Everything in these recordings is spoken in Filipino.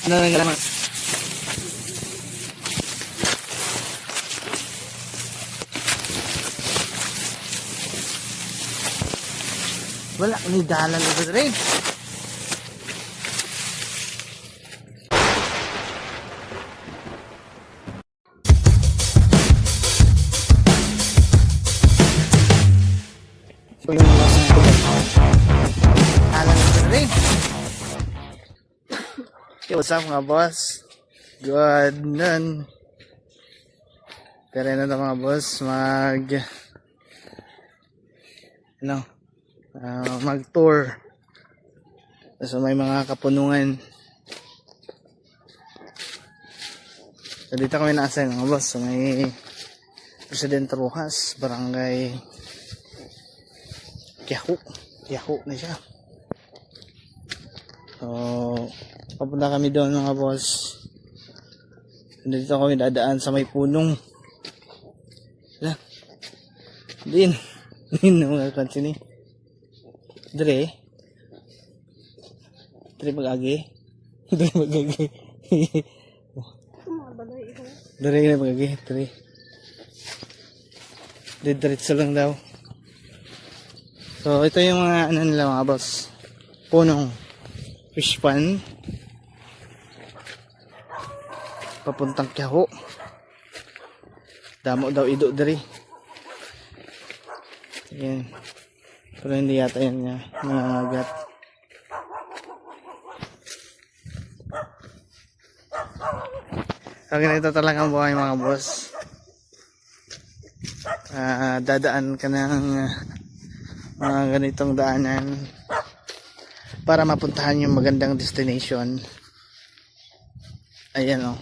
Nangangalaman. Wala ni dalan ito rin. So yung mga dalan ito rin. Okay, what's up mga boss? Good nun. Pero na ito mga boss, mag-tour. So may mga kapunungan. So dito kami nasa mga boss. So may Presidente Rojas, Barangay Quiajo na siya. So papunta kami doon mga boss. Dito kami dadaan sa may punong. Din mga kansin ni. Dre magagi. Dre magagi. Dre na magagi. Dre diretso lang daw. So ito yung mga ano nila mga boss. Punong fish pan. Papuntang Quiajo. Damo daw ido dre. Yan. Pero hindi yata yan niya nangangagat. So ganito talaga ang buhay mga boss. Dadaan ka ng mga ganitong daanan para mapuntahan yung magandang destination. Ayan o.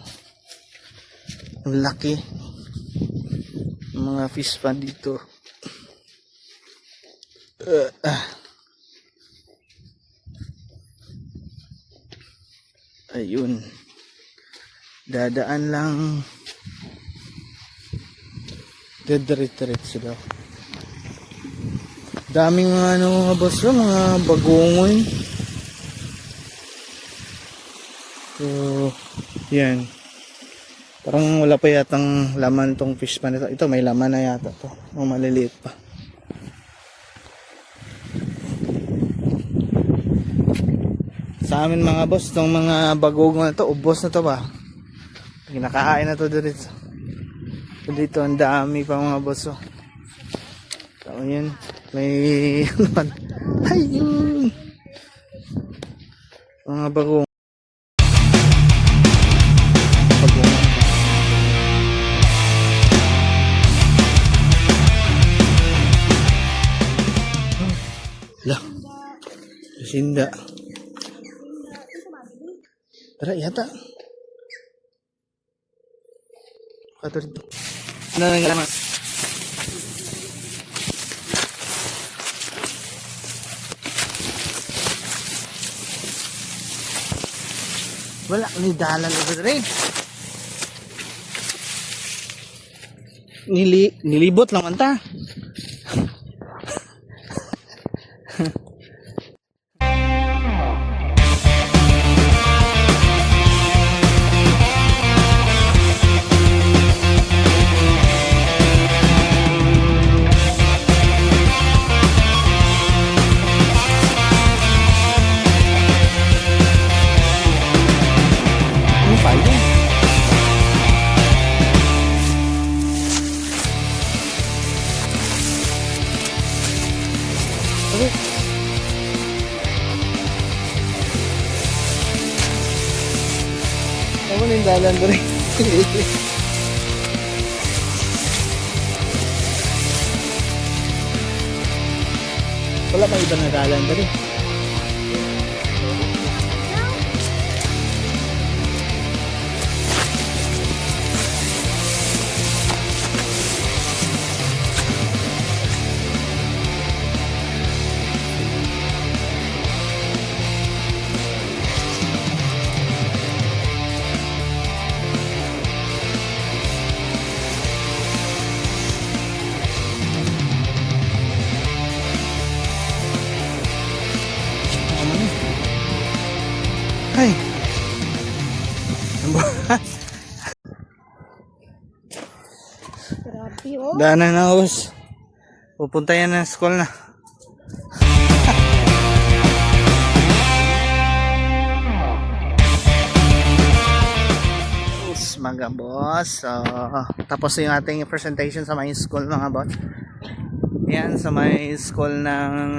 Ang laki. Mga fish pan dito. Ayun, dadaan lang diretso daw. Daming ano mga boss, mga bagongoy. So yan, parang wala pa yatang laman tong fish pan ito. Ito may laman na yata to, maliliit pa. Sa amin mga boss, itong mga bagong na to, ubos na to ba? Kinakain na to dito. Dito ang dami pa mga boss. So yun, may ayun, mga bagong lah, Sinda. Tara yata. Kato dito. Nangangalaman. Wala ni dalan ito rin. Nilibot lang anta. Ako na yung dalan ko rin. Wala pa iba na dalan ko rin. Grabe oh. Daanan na boss. Pupunta yan ng school na. Yes, mga boss. So, tapos yung ating presentation sa my school mga boss. Yan sa my school ng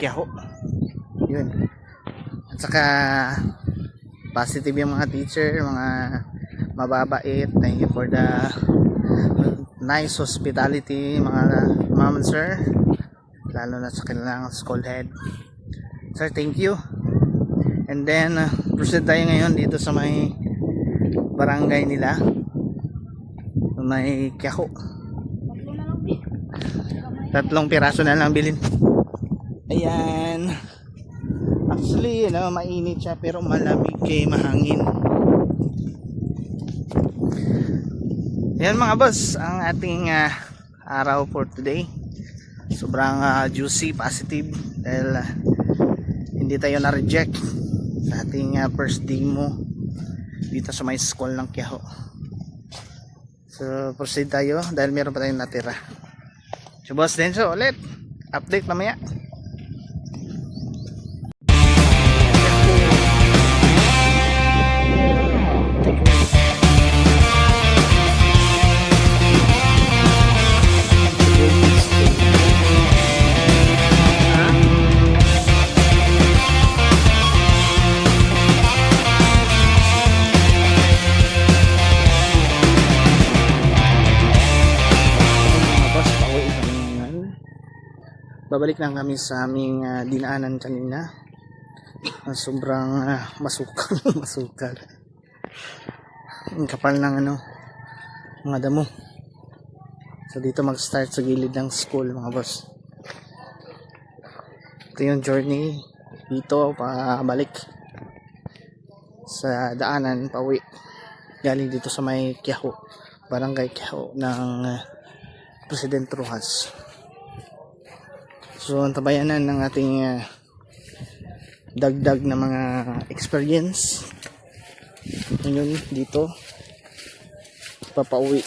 Quiajo. Yun. At saka positive yung mga teacher, mga mababait. Thank you for the nice hospitality mga ma'am and sir, lalo na sa kanilang school head. Sir, thank you. And then proceed tayo ngayon dito sa may barangay nila, may Quiajo. 3 piraso na lang bilhin. Ayan. Actually, mainit siya pero malamig kay mahangin. Yan mga boss, ang ating araw for today. Sobrang juicy, positive dahil hindi tayo na-reject sa ating first demo dito sa may school ng Quiajo. So proceed tayo dahil meron pa tayong natira. So boss Denso, ulit update mamaya. Babalik lang kami sa aming dinaanan kanina. Sobrang masukal. Masukal. Ang kapal ng mga damo. So dito mag-start sa gilid ng school mga boss. Ito yung journey dito pabalik sa daanan pauwi galing dito sa may Quiajo, barangay Quiajo ng President Rojas. So antabayanan ng ating dagdag na mga experience ngayon dito papauwi.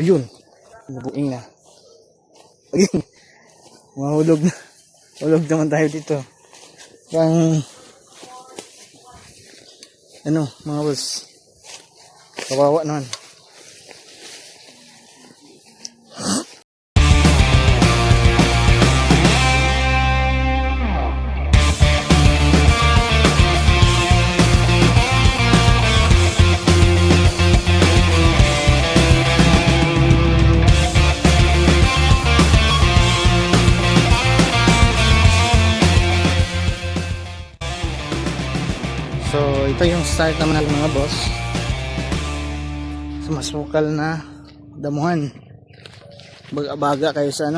Ayun, nabuing na. Ayun, mahulog na. Hulog naman tayo dito. Pang mga boss, kawawa naman. So ito yung start naman ng mga boss sa masukal na damuhan. Baga-baga kayo sa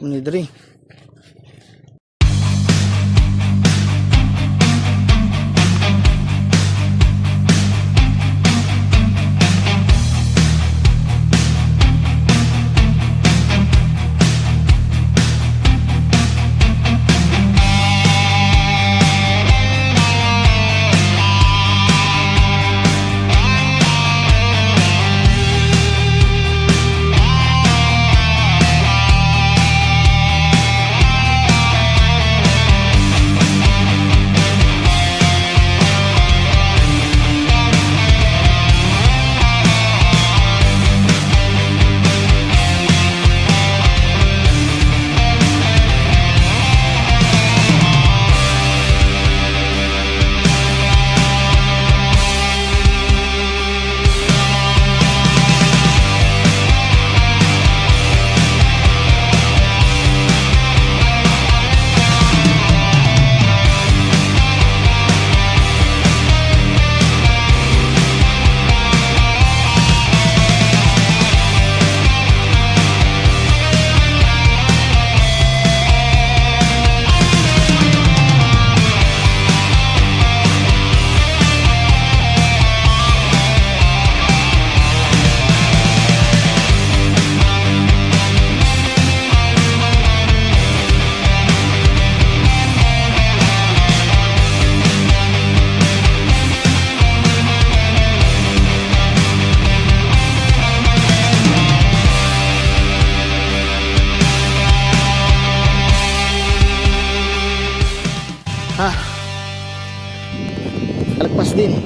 Unidri. Ha? Kalagpas din.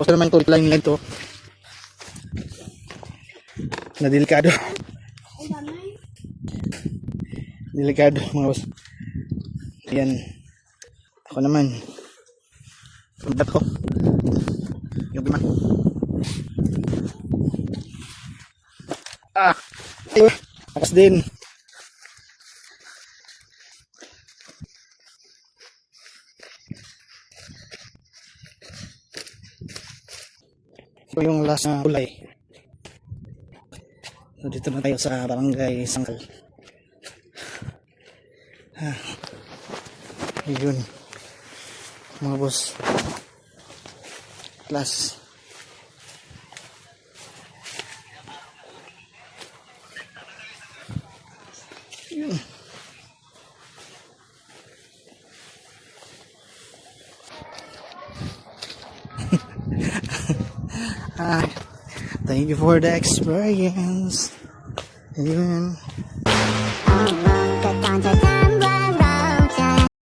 Basta naman ito, line nila ito. Na delikado. Delikado mga boss. Ayan. Ako naman. Pagdat ko. Yung man. Ah! Ayun. Akas din. Ito yung last na kulay. So, dito na tayo sa barangay Sangkal. Yun. Mga boss. Last. Yun. Thank you for the experience. Ayun. Get down to